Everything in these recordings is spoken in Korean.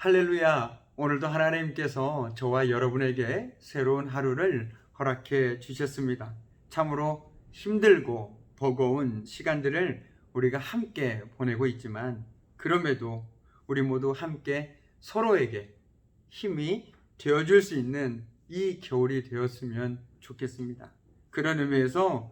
할렐루야! 오늘도 하나님께서 저와 여러분에게 새로운 하루를 허락해 주셨습니다. 참으로 힘들고 버거운 시간들을 우리가 함께 보내고 있지만 그럼에도 우리 모두 함께 서로에게 힘이 되어줄 수 있는 이 겨울이 되었으면 좋겠습니다. 그런 의미에서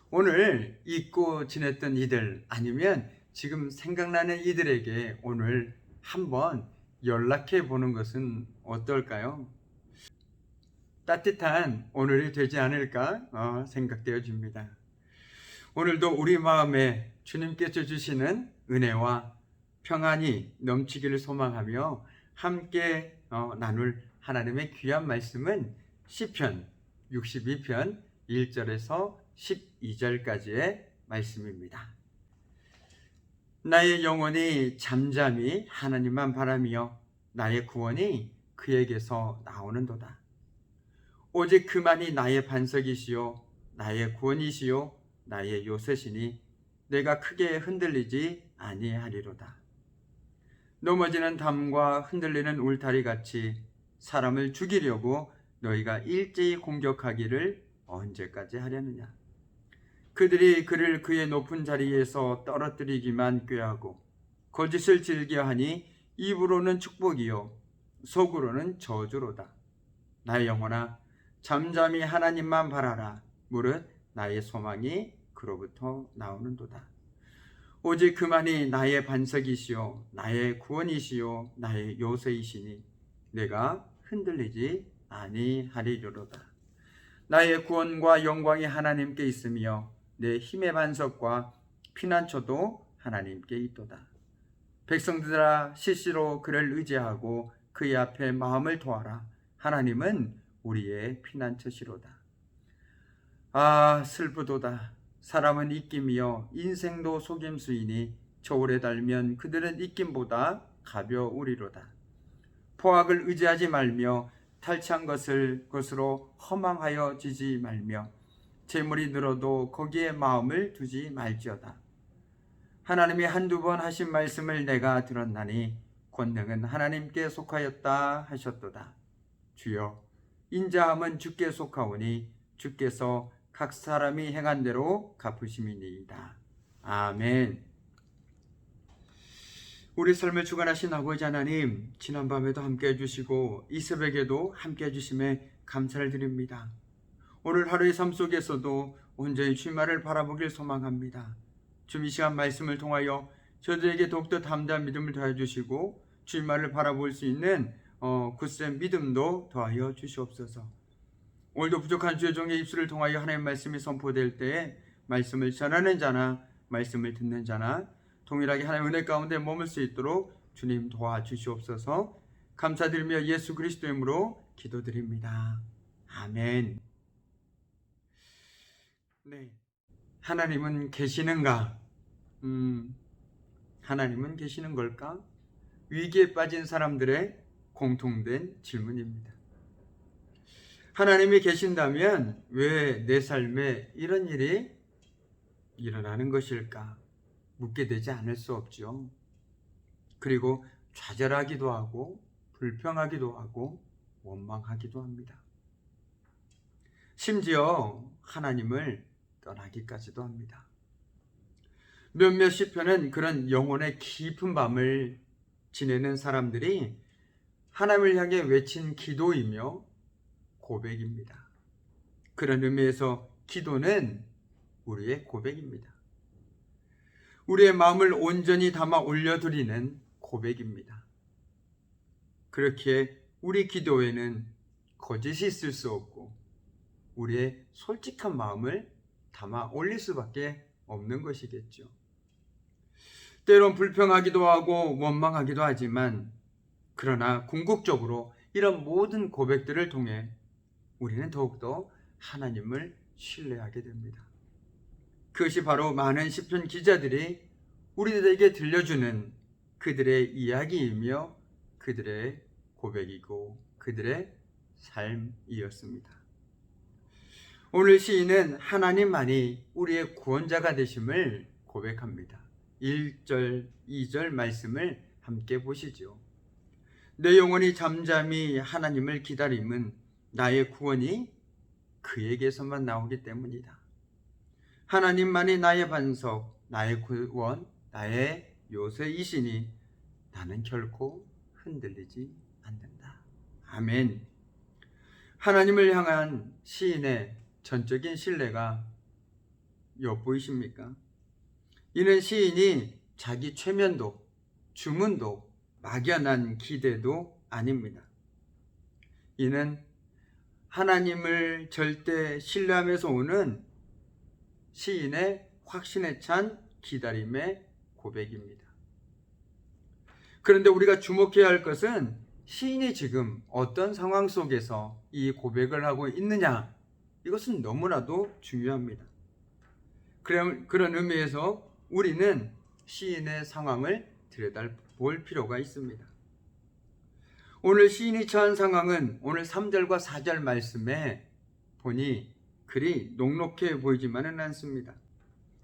오늘 잊고 지냈던 이들 아니면 지금 생각나는 이들에게 오늘 한번 연락해 보는 것은 어떨까요? 따뜻한 오늘이 되지 않을까 생각되어 집니다. 오늘도 우리 마음에 주님께서 주시는 은혜와 평안이 넘치기를 소망하며 함께 나눌 하나님의 귀한 말씀은 시편 62편 1절에서 12절까지의 말씀입니다. 나의 영혼이 잠잠히 하나님만 바라며 나의 구원이 그에게서 나오는도다. 오직 그만이 나의 반석이시요 나의 구원이시요 나의 요새시니 내가 크게 흔들리지 아니하리로다. 넘어지는 담과 흔들리는 울타리 같이 사람을 죽이려고 너희가 일제히 공격하기를 언제까지 하려느냐. 그들이 그를 그의 높은 자리에서 떨어뜨리기만 꾀하고 거짓을 즐겨하니 입으로는 축복이요 속으로는 저주로다. 나의 영혼아 잠잠히 하나님만 바라라. 무릇 나의 소망이 그로부터 나오는도다. 오직 그만이 나의 반석이시요 나의 구원이시요 나의 요새이시니 내가 흔들리지 아니하리로다. 나의 구원과 영광이 하나님께 있으며 내 힘의 반석과 피난처도 하나님께 있도다. 백성들아 시시로 그를 의지하고 그의 앞에 마음을 토하라. 하나님은 우리의 피난처시로다. 아 슬프도다. 사람은 입김이요 인생도 속임수이니 저울에 달면 그들은 입김보다 가벼우리로다. 포악을 의지하지 말며 탈취한 것으로 허망하여 지지 말며 재물이 늘어도 거기에 마음을 두지 말지어다. 하나님이 한두 번 하신 말씀을 내가 들었나니 권능은 하나님께 속하였다 하셨도다. 주여 인자함은 주께 속하오니 주께서 각 사람이 행한 대로 갚으심이니이다. 아멘. 우리 삶을 주관하신 아버지 하나님, 지난밤에도 함께 해주시고 이 새벽에도 함께 해주심에 감사를 드립니다. 오늘 하루의 삶 속에서도 온전히 주님만을 바라보길 소망합니다. 주님 이 시간 말씀을 통하여 저들에게 더욱더 담대한 믿음을 더해 주시고 주님만을 바라볼 수 있는 굳센 믿음도 더하여 주시옵소서. 오늘도 부족한 주의 종의 입술을 통하여 하나님의 말씀이 선포될 때에 말씀을 전하는 자나 말씀을 듣는 자나 동일하게 하나님의 은혜 가운데 머물 수 있도록 주님 도와주시옵소서. 감사드리며 예수 그리스도의 이름으로 기도드립니다. 아멘. 네, 하나님은 계시는가? 하나님은 계시는 걸까? 위기에 빠진 사람들의 공통된 질문입니다. 하나님이 계신다면 왜 내 삶에 이런 일이 일어나는 것일까? 묻게 되지 않을 수 없죠. 그리고 좌절하기도 하고 불평하기도 하고 원망하기도 합니다. 심지어 하나님을 떠나기까지도 합니다. 몇몇 시편은 그런 영혼의 깊은 밤을 지내는 사람들이 하나님을 향해 외친 기도이며 고백입니다. 그런 의미에서 기도는 우리의 고백입니다. 우리의 마음을 온전히 담아 올려드리는 고백입니다. 그렇기에 우리 기도에는 거짓이 있을 수 없고 우리의 솔직한 마음을 담아 올릴 수밖에 없는 것이겠죠. 때론 불평하기도 하고 원망하기도 하지만 그러나 궁극적으로 이런 모든 고백들을 통해 우리는 더욱더 하나님을 신뢰하게 됩니다. 그것이 바로 많은 시편 기자들이 우리들에게 들려주는 그들의 이야기이며 그들의 고백이고 그들의 삶이었습니다. 오늘 시인은 하나님만이 우리의 구원자가 되심을 고백합니다. 1절, 2절 말씀을 함께 보시죠. 내 영혼이 잠잠히 하나님을 기다림은 나의 구원이 그에게서만 나오기 때문이다. 하나님만이 나의 반석, 나의 구원, 나의 요새이시니 나는 결코 흔들리지 않는다. 아멘. 하나님을 향한 시인의 전적인 신뢰가 엿보이십니까? 이는 시인이 자기 최면도, 주문도, 막연한 기대도 아닙니다. 이는 하나님을 절대 신뢰하면서 오는 시인의 확신에 찬 기다림의 고백입니다. 그런데 우리가 주목해야 할 것은 시인이 지금 어떤 상황 속에서 이 고백을 하고 있느냐, 이것은 너무나도 중요합니다. 그런 의미에서 우리는 시인의 상황을 들여다볼 필요가 있습니다. 오늘 시인이 처한 상황은 오늘 3절과 4절 말씀에 보니 그리 녹록해 보이지만은 않습니다.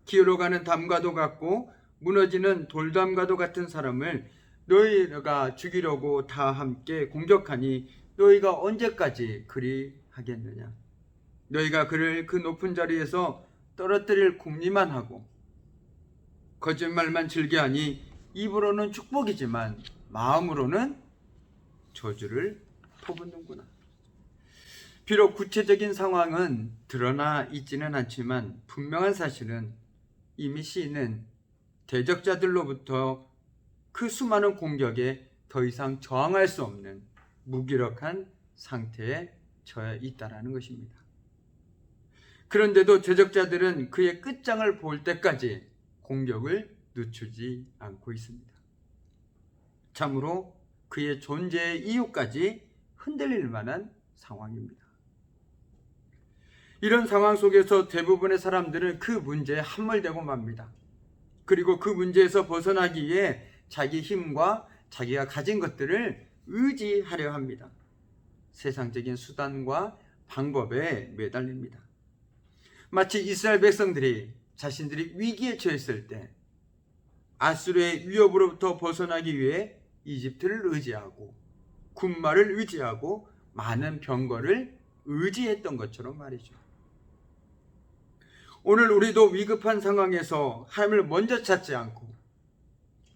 기어로가는 담과도 같고 무너지는 돌담과도 같은 사람을 너희가 죽이려고 다 함께 공격하니 너희가 언제까지 그리 하겠느냐? 너희가 그를 그 높은 자리에서 떨어뜨릴 궁리만 하고 거짓말만 즐겨하니 입으로는 축복이지만 마음으로는 저주를 퍼붓는구나. 비록 구체적인 상황은 드러나 있지는 않지만 분명한 사실은 이미 시인은 대적자들로부터 그 수많은 공격에 더 이상 저항할 수 없는 무기력한 상태에 처해 있다라는 것입니다. 그런데도 대적자들은 그의 끝장을 볼 때까지 공격을 늦추지 않고 있습니다. 참으로 그의 존재의 이유까지 흔들릴 만한 상황입니다. 이런 상황 속에서 대부분의 사람들은 그 문제에 함몰되고 맙니다. 그리고 그 문제에서 벗어나기 위해 자기 힘과 자기가 가진 것들을 의지하려 합니다. 세상적인 수단과 방법에 매달립니다. 마치 이스라엘 백성들이 자신들이 위기에 처했을 때 아수르의 위협으로부터 벗어나기 위해 이집트를 의지하고 군마를 의지하고 많은 병거를 의지했던 것처럼 말이죠. 오늘 우리도 위급한 상황에서 하나님을 먼저 찾지 않고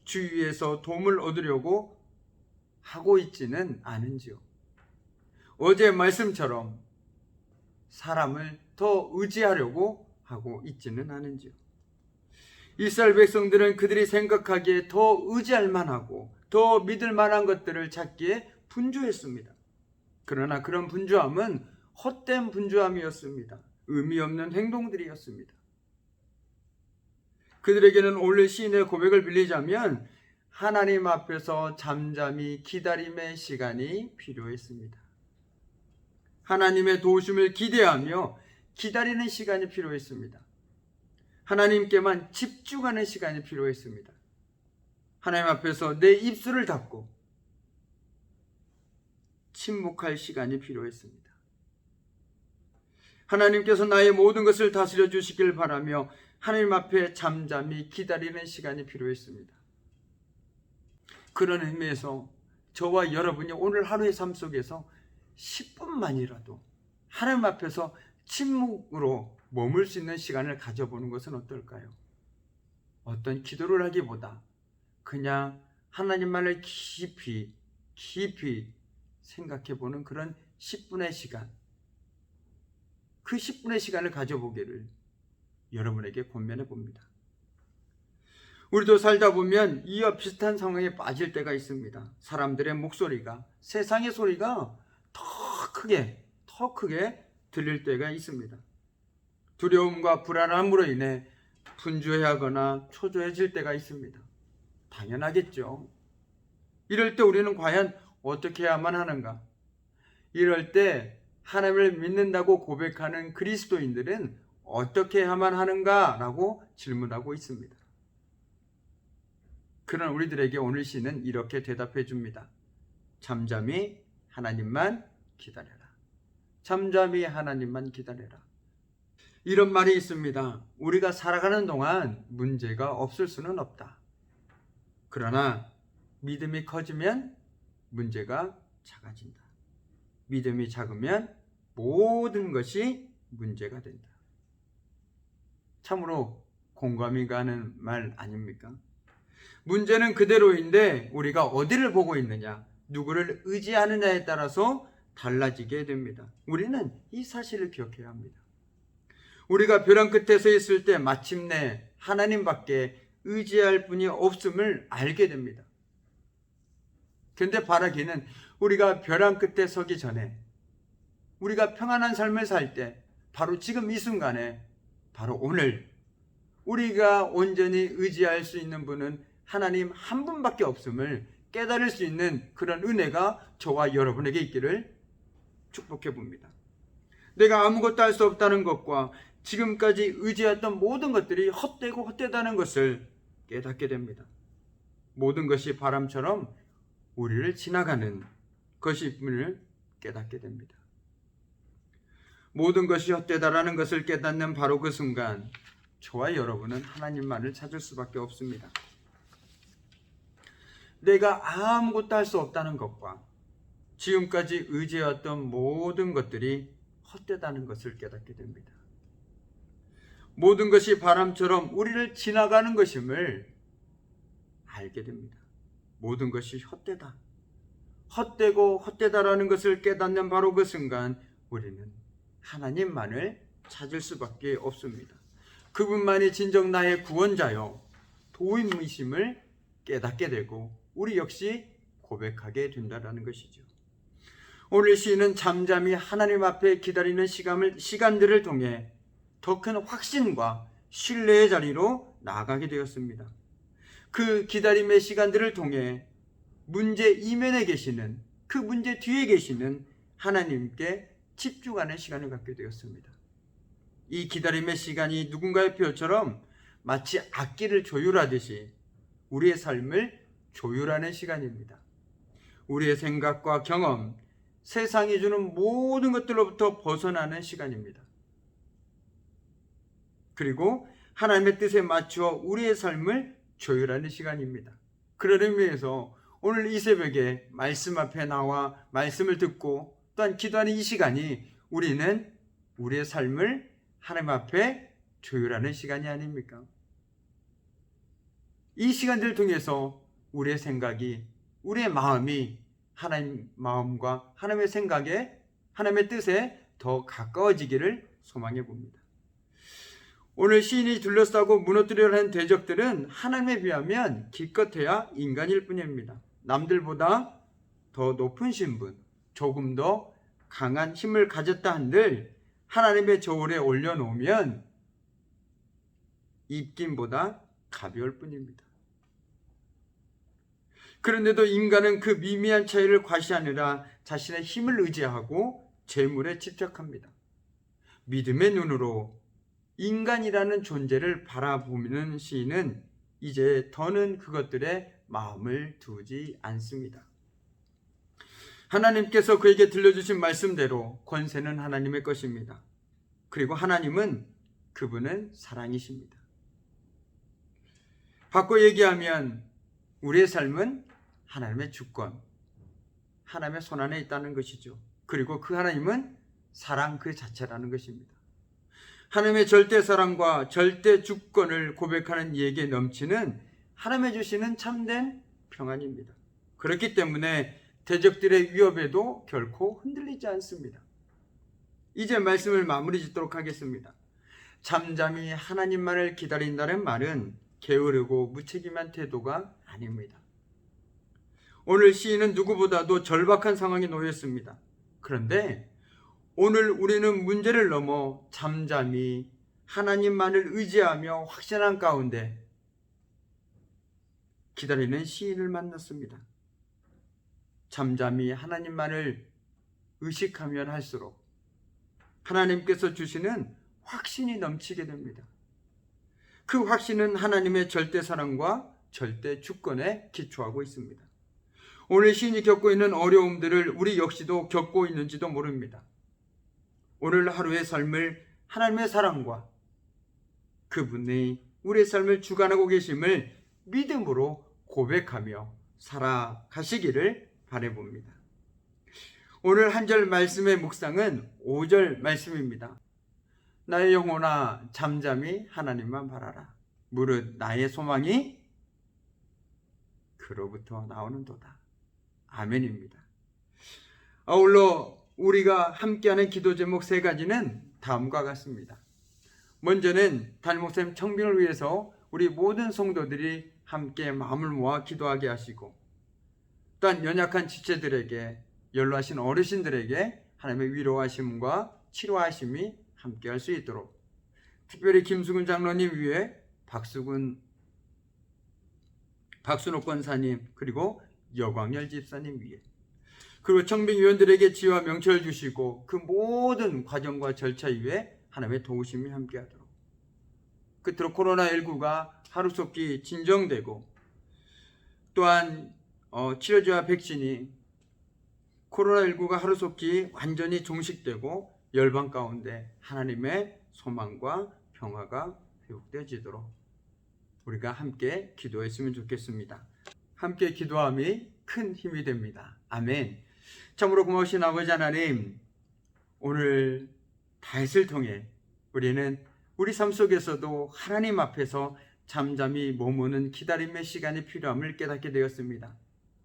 주위에서 도움을 얻으려고 하고 있지는 않은지요. 어제 말씀처럼 사람을 더 의지하려고 하고 있지는 않은지요. 이스라엘 백성들은 그들이 생각하기에 더 의지할 만하고 더 믿을 만한 것들을 찾기에 분주했습니다. 그러나 그런 분주함은 헛된 분주함이었습니다. 의미 없는 행동들이었습니다. 그들에게는 오늘 시인의 고백을 빌리자면 하나님 앞에서 잠잠히 기다림의 시간이 필요했습니다. 하나님의 도우심을 기대하며 기다리는 시간이 필요했습니다. 하나님께만 집중하는 시간이 필요했습니다. 하나님 앞에서 내 입술을 닫고 침묵할 시간이 필요했습니다. 하나님께서 나의 모든 것을 다스려 주시길 바라며 하나님 앞에 잠잠히 기다리는 시간이 필요했습니다. 그런 의미에서 저와 여러분이 오늘 하루의 삶 속에서 10분만이라도 하나님 앞에서 침묵으로 머물 수 있는 시간을 가져보는 것은 어떨까요? 어떤 기도를 하기보다 그냥 하나님만을 깊이 생각해보는 그런 10분의 시간, 그 10분의 시간을 가져보기를 여러분에게 권면해 봅니다. 우리도 살다 보면 이와 비슷한 상황에 빠질 때가 있습니다. 사람들의 목소리가, 세상의 소리가 더 크게 들릴 때가 있습니다. 두려움과 불안함으로 인해 분주해하거나 초조해질 때가 있습니다. 당연하겠죠. 이럴 때 우리는 과연 어떻게 해야만 하는가? 이럴 때 하나님을 믿는다고 고백하는 그리스도인들은 어떻게 해야만 하는가? 라고 질문하고 있습니다. 그런 우리들에게 오늘 시는 이렇게 대답해 줍니다. 잠잠히 하나님만 기다려라. 잠잠히 하나님만 기다려라. 이런 말이 있습니다. 우리가 살아가는 동안 문제가 없을 수는 없다. 그러나 믿음이 커지면 문제가 작아진다. 믿음이 작으면 모든 것이 문제가 된다. 참으로 공감이 가는 말 아닙니까? 문제는 그대로인데 우리가 어디를 보고 있느냐, 누구를 의지하느냐에 따라서 달라지게 됩니다. 우리는 이 사실을 기억해야 합니다. 우리가 벼랑 끝에 서 있을 때 마침내 하나님밖에 의지할 분이 없음을 알게 됩니다. 그런데 바라기는 우리가 벼랑 끝에 서기 전에, 우리가 평안한 삶을 살 때, 바로 지금 이 순간에, 바로 오늘 우리가 온전히 의지할 수 있는 분은 하나님 한 분밖에 없음을 깨달을 수 있는 그런 은혜가 저와 여러분에게 있기를 축복해 봅니다. 내가 아무것도 할 수 없다는 것과 지금까지 의지했던 모든 것들이 헛되고 헛되다는 것을 깨닫게 됩니다. 모든 것이 바람처럼 우리를 지나가는 것임을 깨닫게 됩니다. 모든 것이 헛되다라는 것을 깨닫는 바로 그 순간 저와 여러분은 하나님만을 찾을 수밖에 없습니다. 내가 아무것도 할 수 없다는 것과 지금까지 의지해왔던 모든 것들이 헛되다는 것을 깨닫게 됩니다. 모든 것이 바람처럼 우리를 지나가는 것임을 알게 됩니다. 모든 것이 헛되다, 헛되고 헛되다라는 것을 깨닫는 바로 그 순간 우리는 하나님만을 찾을 수밖에 없습니다. 그분만이 진정 나의 구원자요 도움이심을 깨닫게 되고 우리 역시 고백하게 된다는 것이죠. 오늘 시인은 잠잠히 하나님 앞에 기다리는 시간들을 통해 더 큰 확신과 신뢰의 자리로 나아가게 되었습니다. 그 기다림의 시간들을 통해 문제 이면에 계시는, 그 문제 뒤에 계시는 하나님께 집중하는 시간을 갖게 되었습니다. 이 기다림의 시간이 누군가의 표처럼 마치 악기를 조율하듯이 우리의 삶을 조율하는 시간입니다. 우리의 생각과 경험, 세상이 주는 모든 것들로부터 벗어나는 시간입니다. 그리고 하나님의 뜻에 맞추어 우리의 삶을 조율하는 시간입니다. 그런 의미에서 오늘 이 새벽에 말씀 앞에 나와 말씀을 듣고 또한 기도하는 이 시간이 우리는 우리의 삶을 하나님 앞에 조율하는 시간이 아닙니까? 이 시간들을 통해서 우리의 생각이, 우리의 마음이 하나님 마음과 하나님의 생각에, 하나님의 뜻에 더 가까워지기를 소망해 봅니다. 오늘 시인이 둘러싸고 무너뜨리려 하는 대적들은 하나님에 비하면 기껏해야 인간일 뿐입니다. 남들보다 더 높은 신분, 조금 더 강한 힘을 가졌다 한들 하나님의 저울에 올려놓으면 입김보다 가벼울 뿐입니다. 그런데도 인간은 그 미미한 차이를 과시하느라 자신의 힘을 의지하고 재물에 집착합니다. 믿음의 눈으로 인간이라는 존재를 바라보는 시인은 이제 더는 그것들에 마음을 두지 않습니다. 하나님께서 그에게 들려주신 말씀대로 권세는 하나님의 것입니다. 그리고 하나님은 그분은 사랑이십니다. 바꿔 얘기하면 우리의 삶은 하나님의 주권, 하나님의 손안에 있다는 것이죠. 그리고 그 하나님은 사랑 그 자체라는 것입니다. 하나님의 절대 사랑과 절대 주권을 고백하는 이에게 넘치는 하나님의 주시는 참된 평안입니다. 그렇기 때문에 대적들의 위협에도 결코 흔들리지 않습니다. 이제 말씀을 마무리 짓도록 하겠습니다. 잠잠히 하나님만을 기다린다는 말은 게으르고 무책임한 태도가 아닙니다. 오늘 시인은 누구보다도 절박한 상황에 놓였습니다. 그런데 오늘 우리는 문제를 넘어 잠잠히 하나님만을 의지하며 확신한 가운데 기다리는 시인을 만났습니다. 잠잠히 하나님만을 의식하면 할수록 하나님께서 주시는 확신이 넘치게 됩니다. 그 확신은 하나님의 절대 사랑과 절대 주권에 기초하고 있습니다. 오늘 시인이 겪고 있는 어려움들을 우리 역시도 겪고 있는지도 모릅니다. 오늘 하루의 삶을 하나님의 사랑과 그분이 우리의 삶을 주관하고 계심을 믿음으로 고백하며 살아가시기를 바라봅니다. 오늘 한 절 말씀의 묵상은 5절 말씀입니다. 나의 영혼아 잠잠히 하나님만 바라라. 무릇 나의 소망이 그로부터 나오는도다. 아멘입니다. 아울러 우리가 함께하는 기도 제목 3가지는 다음과 같습니다. 먼저는 담임목사님 청빙을 위해서 우리 모든 성도들이 함께 마음을 모아 기도하게 하시고, 또한 연약한 지체들에게, 연로하신 어르신들에게 하나님의 위로하심과 치료하심이 함께할 수 있도록, 특별히 김수근 장로님 위에 박순옥 권사님, 그리고 여광열 집사님 위에, 그리고 청빙위원들에게 지혜와 명철을 주시고 그 모든 과정과 절차 위에 하나님의 도우심이 함께하도록, 끝으로 코로나19가 하루속히 진정되고, 또한 치료제와 백신이 코로나19가 하루속히 완전히 종식되고 열방 가운데 하나님의 소망과 평화가 회복되어지도록 우리가 함께 기도했으면 좋겠습니다. 함께 기도함이 큰 힘이 됩니다. 아멘. 참으로 고마우신 아버지 하나님, 오늘 다윗을 통해 우리는 우리 삶 속에서도 하나님 앞에서 잠잠히 머무는 기다림의 시간이 필요함을 깨닫게 되었습니다.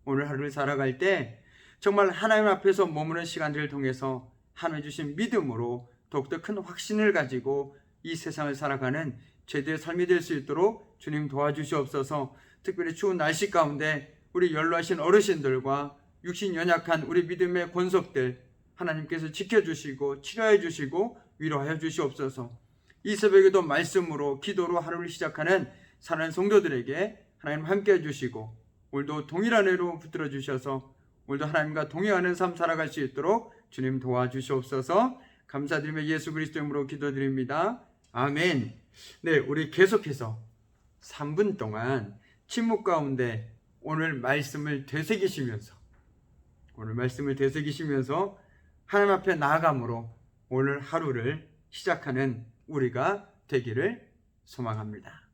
오늘 하루를 살아갈 때 정말 하나님 앞에서 머무는 시간들을 통해서 하나님 주신 믿음으로 더욱더 큰 확신을 가지고 이 세상을 살아가는 제대의 삶이 될 수 있도록 주님 도와주시옵소서. 특별히 추운 날씨 가운데 우리 연로하신 어르신들과 육신 연약한 우리 믿음의 권속들 하나님께서 지켜주시고 치료해 주시고 위로하여 주시옵소서. 이 새벽에도 말씀으로 기도로 하루를 시작하는 사랑하는 성도들에게 하나님 함께 해주시고, 오늘도 동일한 애로 붙들어 주셔서 오늘도 하나님과 동행하는 삶 살아갈 수 있도록 주님 도와주시옵소서. 감사드리며 예수 그리스도 이름으로 기도드립니다. 아멘. 네, 우리 계속해서 3분 동안 침묵 가운데 오늘 말씀을 되새기시면서 하나님 앞에 나아감으로 오늘 하루를 시작하는 우리가 되기를 소망합니다.